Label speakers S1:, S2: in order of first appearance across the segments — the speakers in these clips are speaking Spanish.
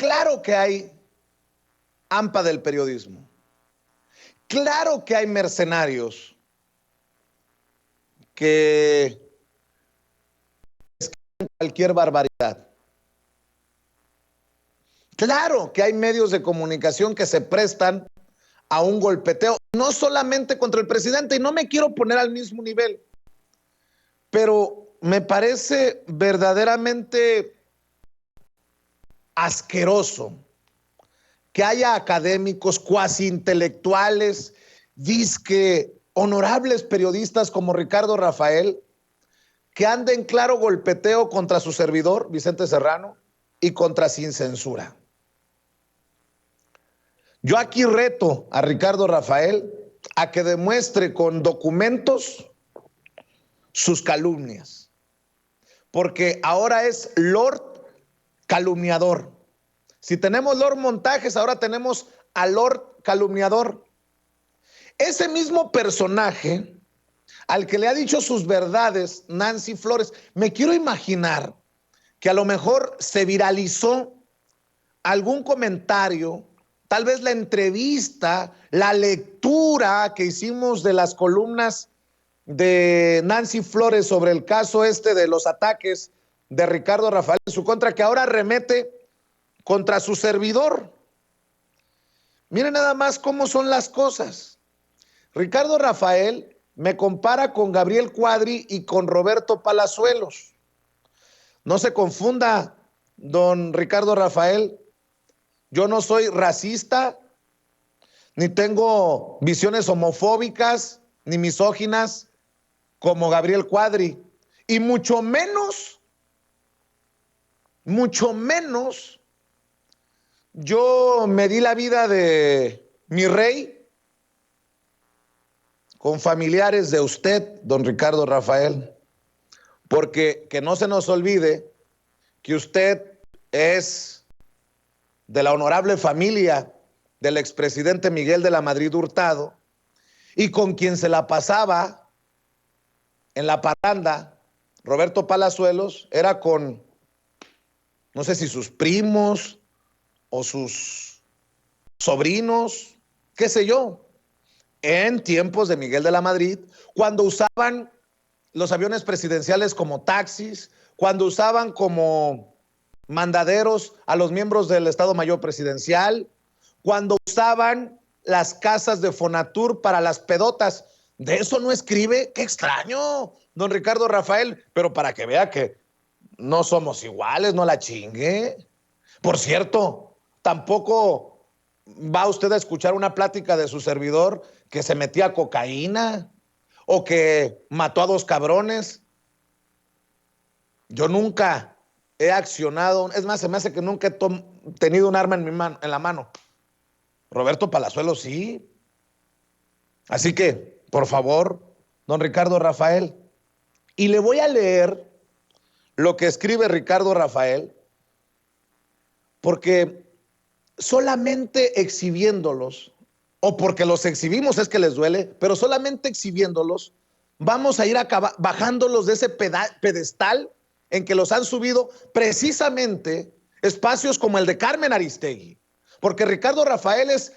S1: Claro que hay AMPA del periodismo. Claro que hay mercenarios que escriben cualquier barbaridad. Claro que hay medios de comunicación que se prestan a un golpeteo, no solamente contra el presidente, y no me quiero poner al mismo nivel, pero me parece verdaderamente asqueroso que haya académicos, cuasi intelectuales, disque honorables periodistas como Ricardo Rafael, que anden claro golpeteo contra su servidor, Vicente Serrano, y contra Sin Censura. Yo aquí reto a Ricardo Rafael a que demuestre con documentos sus calumnias, porque ahora es Lord Calumniador. Si tenemos Lord Montajes, ahora tenemos a Lord Calumniador. Ese mismo personaje al que le ha dicho sus verdades Nancy Flores, me quiero imaginar que a lo mejor se viralizó algún comentario, tal vez la entrevista, la lectura que hicimos de las columnas de Nancy Flores sobre el caso de los ataques de Ricardo Rafael en su contra, que ahora remete contra su servidor. Miren nada más cómo son las cosas. Ricardo Rafael me compara con Gabriel Cuadri y con Roberto Palazuelos. No se confunda, don Ricardo Rafael, yo no soy racista, ni tengo visiones homofóbicas, ni misóginas como Gabriel Cuadri, y mucho menos, yo me di la vida de mi rey con familiares de usted, don Ricardo Rafael, porque que no se nos olvide que usted es de la honorable familia del expresidente Miguel de la Madrid Hurtado, y con quien se la pasaba en la parranda, Roberto Palazuelos, era con, no sé si sus primos o sus sobrinos, qué sé yo, en tiempos de Miguel de la Madrid, cuando usaban los aviones presidenciales como taxis, cuando usaban como mandaderos a los miembros del Estado Mayor Presidencial, cuando usaban las casas de Fonatur para las pedotas. De eso no escribe. Qué extraño, don Ricardo Rafael, pero para que vea que no somos iguales, no la chingue. Por cierto, tampoco va usted a escuchar una plática de su servidor que se metía cocaína o que mató a 2 cabrones. Yo nunca he accionado, es más, se me hace que nunca he tenido un arma en la mano. Roberto Palazuelos sí. Así que, por favor, don Ricardo Rafael, y le voy a leer lo que escribe Ricardo Rafael, porque solamente exhibiéndolos, o porque los exhibimos es que les duele, pero solamente exhibiéndolos, vamos a ir bajándolos de ese pedestal en que los han subido precisamente espacios como el de Carmen Aristegui, porque Ricardo Rafael es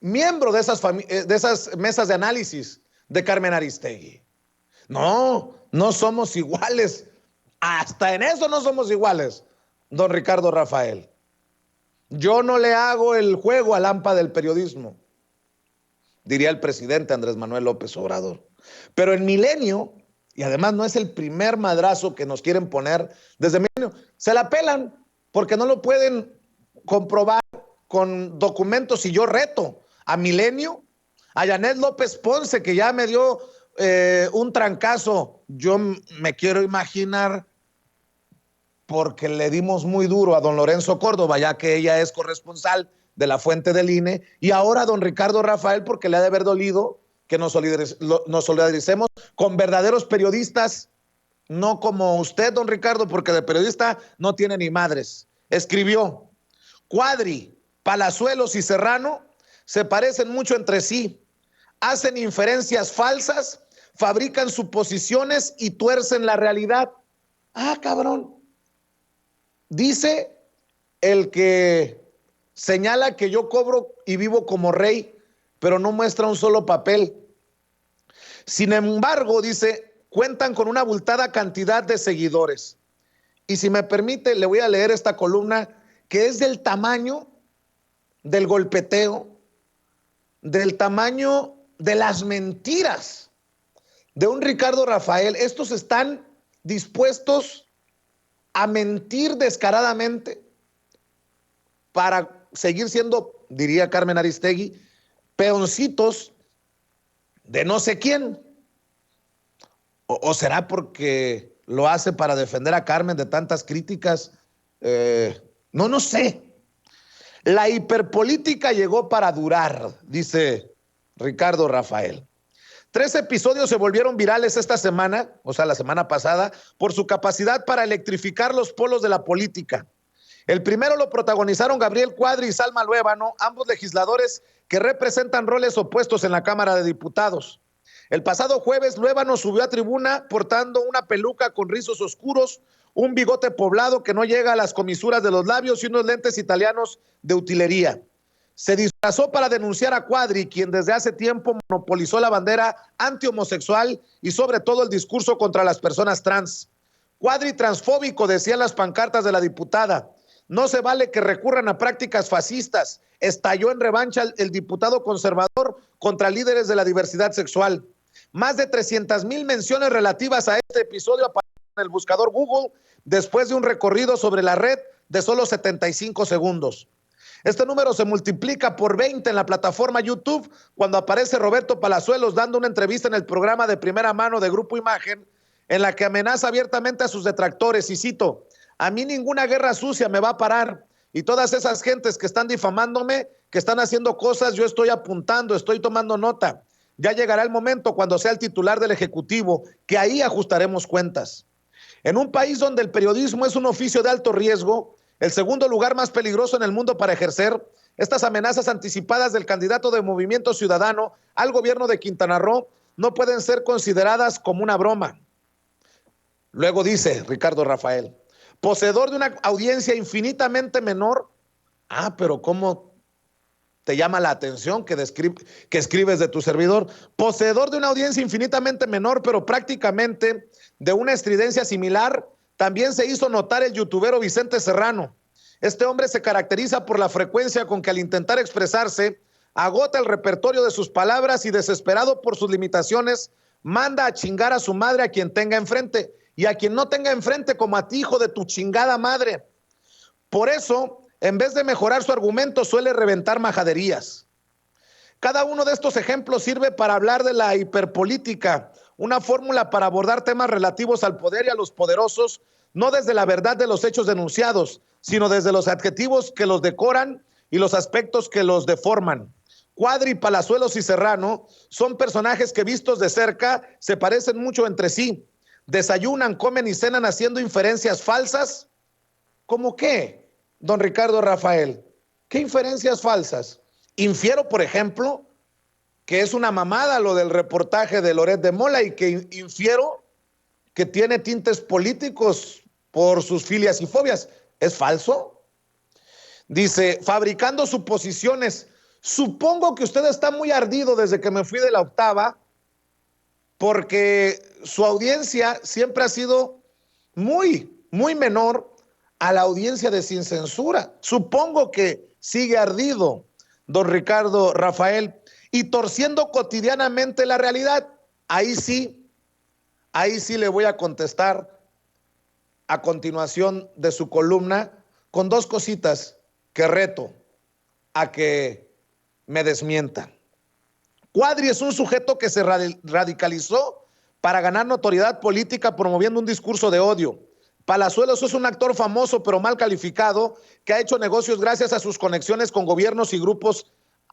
S1: miembro de esas mesas de análisis de Carmen Aristegui. No, no somos iguales, hasta en eso no somos iguales, don Ricardo Rafael. Yo no le hago el juego al AMPA del periodismo, diría el presidente Andrés Manuel López Obrador. Pero en Milenio, y además no es el primer madrazo que nos quieren poner desde Milenio, se la pelan porque no lo pueden comprobar con documentos, y yo reto a Milenio, a Janet López Ponce, que ya me dio un trancazo. Yo me quiero imaginar, porque le dimos muy duro a don Lorenzo Córdoba, ya que ella es corresponsal de la fuente del INE, y ahora a don Ricardo Rafael, porque le ha de haber dolido que nos solidaricemos con verdaderos periodistas, no como usted, don Ricardo, porque de periodista no tiene ni madres. Escribió: Cuadri, Palazuelos y Serrano se parecen mucho entre sí, hacen inferencias falsas, fabrican suposiciones y tuercen la realidad. Ah, cabrón. Dice el que Señala que yo cobro y vivo como rey, pero no muestra un solo papel. Sin embargo, dice, cuentan con una abultada cantidad de seguidores. Y si me permite, le voy a leer esta columna que es del tamaño del golpeteo, del tamaño de las mentiras de un Ricardo Rafael. Estos están dispuestos a mentir descaradamente para seguir siendo, diría Carmen Aristegui, peoncitos de no sé quién. ¿O será porque lo hace para defender a Carmen de tantas críticas? No sé. La hiperpolítica llegó para durar, dice Ricardo Rafael. 3 episodios se volvieron virales esta semana, o sea, la semana pasada, por su capacidad para electrificar los polos de la política. El primero lo protagonizaron Gabriel Cuadri y Salma Luébano, ambos legisladores que representan roles opuestos en la Cámara de Diputados. El pasado jueves, Luébano subió a tribuna portando una peluca con rizos oscuros, un bigote poblado que no llega a las comisuras de los labios y unos lentes italianos de utilería. Se disfrazó para denunciar a Cuadri, quien desde hace tiempo monopolizó la bandera antihomosexual y sobre todo el discurso contra las personas trans. Cuadri transfóbico, decían las pancartas de la diputada. No se vale que recurran a prácticas fascistas. Estalló en revancha el diputado conservador contra líderes de la diversidad sexual. Más de 300,000 menciones relativas a este episodio aparecen en el buscador Google después de un recorrido sobre la red de solo 75 segundos. Este número se multiplica por 20 en la plataforma YouTube cuando aparece Roberto Palazuelos dando una entrevista en el programa de Primera Mano de Grupo Imagen, en la que amenaza abiertamente a sus detractores, y cito, a mí ninguna guerra sucia me va a parar, y todas esas gentes que están difamándome, que están haciendo cosas, yo estoy apuntando, estoy tomando nota. Ya llegará el momento cuando sea el titular del Ejecutivo, que ahí ajustaremos cuentas. En un país donde el periodismo es un oficio de alto riesgo, el segundo lugar más peligroso en el mundo para ejercer, estas amenazas anticipadas del candidato de Movimiento Ciudadano al gobierno de Quintana Roo no pueden ser consideradas como una broma. Luego dice Ricardo Rafael, poseedor de una audiencia infinitamente menor. Pero ¿cómo te llama la atención que escribes de tu servidor? Poseedor de una audiencia infinitamente menor, pero prácticamente de una estridencia similar, también se hizo notar el youtubero Vicente Serrano. Este hombre se caracteriza por la frecuencia con que al intentar expresarse, agota el repertorio de sus palabras y, desesperado por sus limitaciones, manda a chingar a su madre a quien tenga enfrente, y a quien no tenga enfrente, como a ti, hijo de tu chingada madre. Por eso, en vez de mejorar su argumento, suele reventar majaderías. Cada uno de estos ejemplos sirve para hablar de la hiperpolítica, una fórmula para abordar temas relativos al poder y a los poderosos, no desde la verdad de los hechos denunciados, sino desde los adjetivos que los decoran y los aspectos que los deforman. Cuadri, Palazuelos y Serrano son personajes que, vistos de cerca, se parecen mucho entre sí. Desayunan, comen y cenan haciendo inferencias falsas. ¿Cómo qué, don Ricardo Rafael? ¿Qué inferencias falsas? Infiero, por ejemplo, que es una mamada lo del reportaje de Loret de Mola, y que infiero que tiene tintes políticos por sus filias y fobias. ¿Es falso? Dice, fabricando suposiciones. Supongo que usted está muy ardido desde que me fui de la octava, porque su audiencia siempre ha sido muy, muy menor a la audiencia de Sin Censura. Supongo que sigue ardido, don Ricardo Rafael, y torciendo cotidianamente la realidad. Ahí sí le voy a contestar a continuación de su columna con 2 cositas que reto a que me desmienta. Cuadri es un sujeto que se radicalizó para ganar notoriedad política promoviendo un discurso de odio. Palazuelos es un actor famoso pero mal calificado que ha hecho negocios gracias a sus conexiones con gobiernos y grupos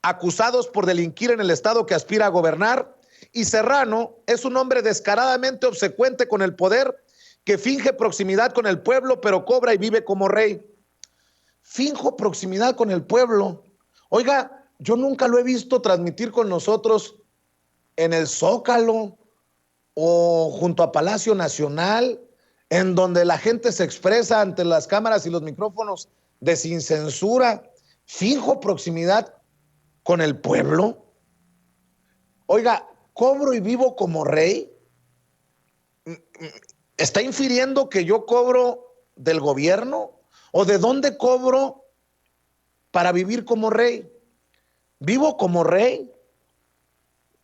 S1: acusados por delinquir en el estado que aspira a gobernar. Y Serrano es un hombre descaradamente obsecuente con el poder, que finge proximidad con el pueblo pero cobra y vive como rey. Finjo proximidad con el pueblo. Oiga, yo nunca lo he visto transmitir con nosotros en el Zócalo o junto a Palacio Nacional, en donde la gente se expresa ante las cámaras y los micrófonos de Sin Censura. finjo proximidad con el pueblo. Oiga, cobro y vivo como rey. ¿Está infiriendo que yo cobro del gobierno? ¿O de dónde cobro para vivir como rey? ¿Vivo como rey?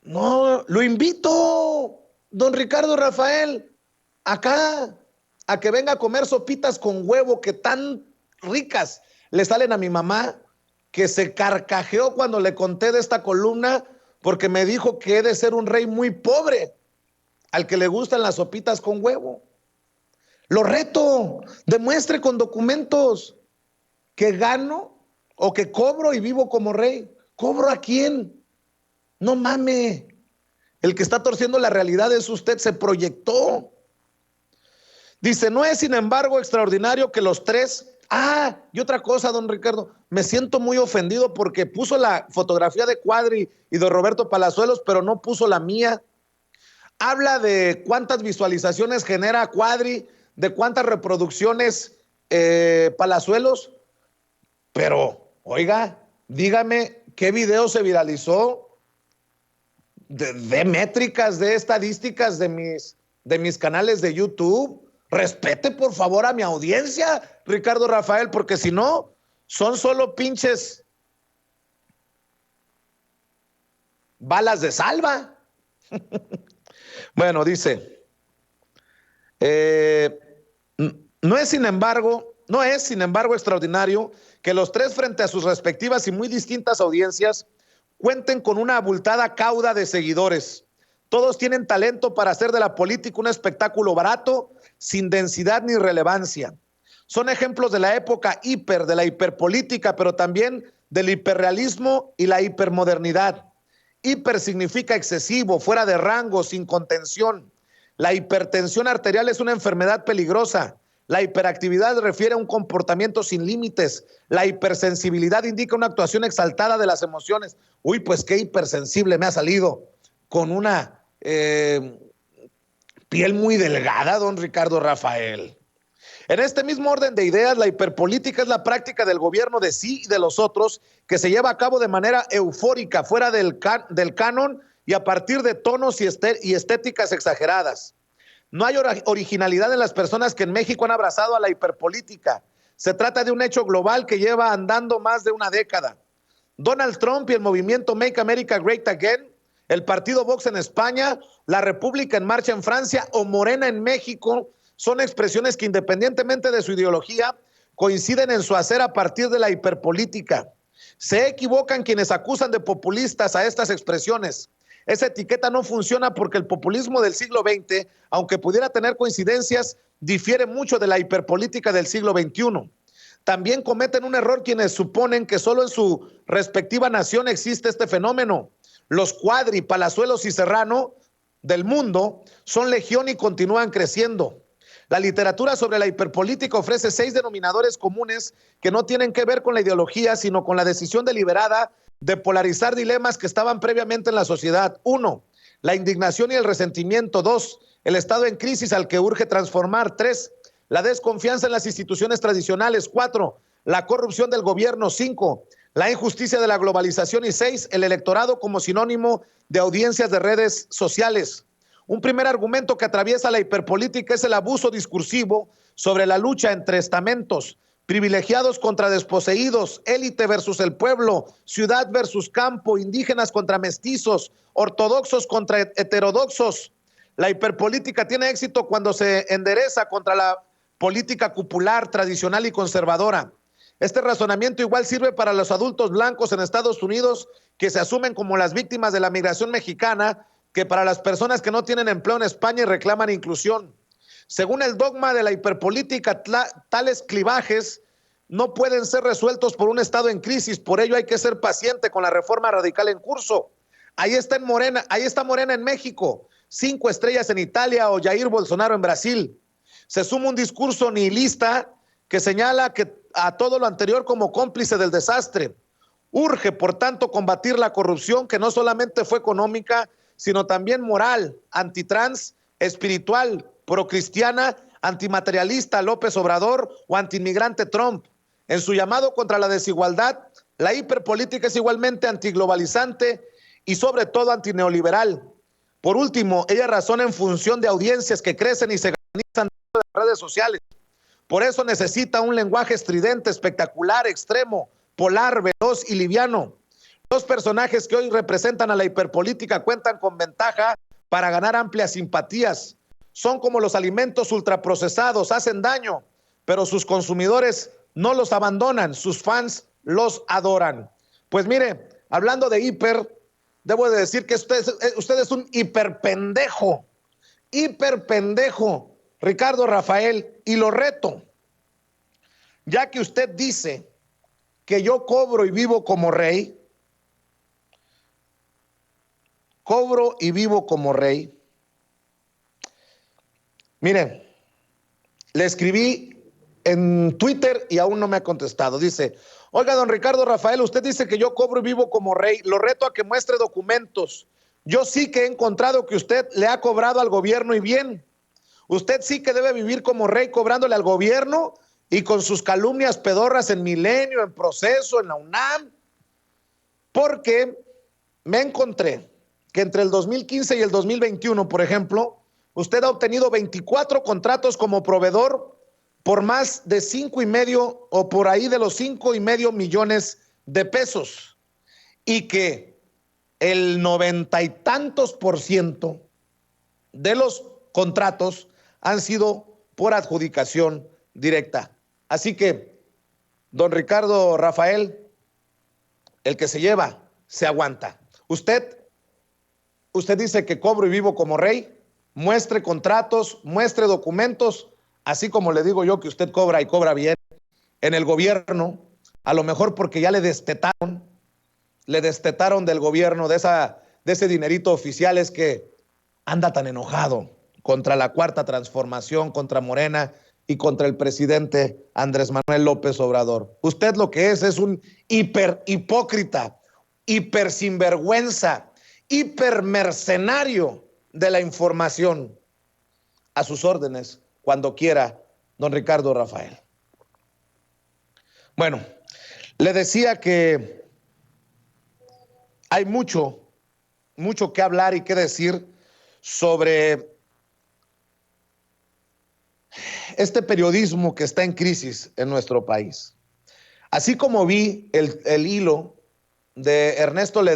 S1: No, lo invito, don Ricardo Rafael, acá, a que venga a comer sopitas con huevo que tan ricas le salen a mi mamá, que se carcajeó cuando le conté de esta columna, porque me dijo que he de ser un rey muy pobre, al que le gustan las sopitas con huevo. Lo reto, demuestre con documentos que gano o que cobro y vivo como rey. ¿Cobro a quién? No mame. El que está torciendo la realidad es usted, se proyectó. Dice, no es sin embargo extraordinario que los tres... Ah, y otra cosa, don Ricardo, me siento muy ofendido porque puso la fotografía de Cuadri y de Roberto Palazuelos, pero no puso la mía. Habla de cuántas visualizaciones genera Cuadri, de cuántas reproducciones Palazuelos, pero, oiga, dígame, ¿qué video se viralizó? De métricas, de estadísticas de mis canales de YouTube. Respete por favor a mi audiencia, Ricardo Rafael, porque si no, son solo pinches balas de salva. Bueno, dice, no es sin embargo extraordinario que los tres frente a sus respectivas y muy distintas audiencias cuenten con una abultada cauda de seguidores. Todos tienen talento para hacer de la política un espectáculo barato, sin densidad ni relevancia. Son ejemplos de la época de la hiperpolítica, pero también del hiperrealismo y la hipermodernidad. Hiper significa excesivo, fuera de rango, sin contención. La hipertensión arterial es una enfermedad peligrosa. La hiperactividad refiere a un comportamiento sin límites. La hipersensibilidad indica una actuación exaltada de las emociones. Uy, pues qué hipersensible me ha salido, con una piel muy delgada, don Ricardo Rafael. En este mismo orden de ideas, la hiperpolítica es la práctica del gobierno de sí y de los otros que se lleva a cabo de manera eufórica, fuera del canon y a partir de tonos y estéticas exageradas. No hay originalidad en las personas que en México han abrazado a la hiperpolítica. Se trata de un hecho global que lleva andando más de una década. Donald Trump y el movimiento Make America Great Again, el partido Vox en España, la República en Marcha en Francia o Morena en México son expresiones que independientemente de su ideología coinciden en su hacer a partir de la hiperpolítica. Se equivocan quienes acusan de populistas a estas expresiones. Esa etiqueta no funciona porque el populismo del siglo XX, aunque pudiera tener coincidencias, difiere mucho de la hiperpolítica del siglo XXI. También cometen un error quienes suponen que solo en su respectiva nación existe este fenómeno. Los Cuadri, Palazuelos y Serrano del mundo son legión y continúan creciendo. La literatura sobre la hiperpolítica ofrece 6 denominadores comunes que no tienen que ver con la ideología, sino con la decisión deliberada de polarizar dilemas que estaban previamente en la sociedad. 1. La indignación y el resentimiento. 2. El estado en crisis al que urge transformar. 3. La desconfianza en las instituciones tradicionales. 4. La corrupción del gobierno. 5. La injusticia de la globalización. Y 6. El electorado como sinónimo de audiencias de redes sociales. Un primer argumento que atraviesa la hiperpolítica es el abuso discursivo sobre la lucha entre estamentos, privilegiados contra desposeídos, élite versus el pueblo, ciudad versus campo, indígenas contra mestizos, ortodoxos contra heterodoxos. La hiperpolítica tiene éxito cuando se endereza contra la política cupular, tradicional y conservadora. Este razonamiento igual sirve para los adultos blancos en Estados Unidos que se asumen como las víctimas de la migración mexicana, que para las personas que no tienen empleo en España y reclaman inclusión. Según el dogma de la hiperpolítica, tales clivajes no pueden ser resueltos por un Estado en crisis, por ello hay que ser paciente con la reforma radical en curso. Ahí está Morena en México, 5 estrellas en Italia o Jair Bolsonaro en Brasil. Se suma un discurso nihilista que señala a todo lo anterior como cómplice del desastre. Urge, por tanto, combatir la corrupción que no solamente fue económica, sino también moral, antitrans, espiritual, procristiana, antimaterialista López Obrador o antiinmigrante Trump. En su llamado contra la desigualdad, La hiperpolítica es igualmente antiglobalizante y sobre todo antineoliberal. Por último, ella razona en función de audiencias que crecen y se organizan en las redes sociales. Por eso necesita un lenguaje estridente, espectacular, extremo, polar, veloz y liviano. Los personajes que hoy representan a la hiperpolítica cuentan con ventaja para ganar amplias simpatías. Son como los alimentos ultraprocesados, hacen daño, pero sus consumidores no los abandonan, sus fans los adoran. Pues mire, hablando de hiper, debo de decir que usted es un hiperpendejo, Ricardo Rafael, y lo reto, ya que usted dice que yo cobro y vivo como rey, Miren, le escribí en Twitter y aún no me ha contestado. Dice, oiga, don Ricardo Rafael, usted dice que yo cobro y vivo como rey. Lo reto a que muestre documentos. Yo sí que he encontrado que usted le ha cobrado al gobierno y bien. Usted sí que debe vivir como rey cobrándole al gobierno y con sus calumnias pedorras en Milenio, en Proceso, en la UNAM. Porque me encontré que entre el 2015 y el 2021, por ejemplo, usted ha obtenido 24 contratos como proveedor por más de 5,5 o por ahí de los 5,5 millones de pesos y que el 90 y tantos % de los contratos han sido por adjudicación directa. Así que, don Ricardo Rafael, el que se lleva, se aguanta. Usted dice que cobro y vivo como rey, muestre contratos, muestre documentos, así como le digo yo que usted cobra y cobra bien en el gobierno, a lo mejor porque ya le destetaron del gobierno, de ese dinerito oficial, es que anda tan enojado contra la Cuarta Transformación, contra Morena y contra el presidente Andrés Manuel López Obrador. Usted lo que es un hiper hipócrita, hiper sinvergüenza, hiper mercenario de la información. A sus órdenes, cuando quiera, don Ricardo Rafael. Bueno, le decía que hay mucho que hablar y que decir sobre este periodismo que está en crisis en nuestro país. Así como vi el hilo de Ernesto Ledesma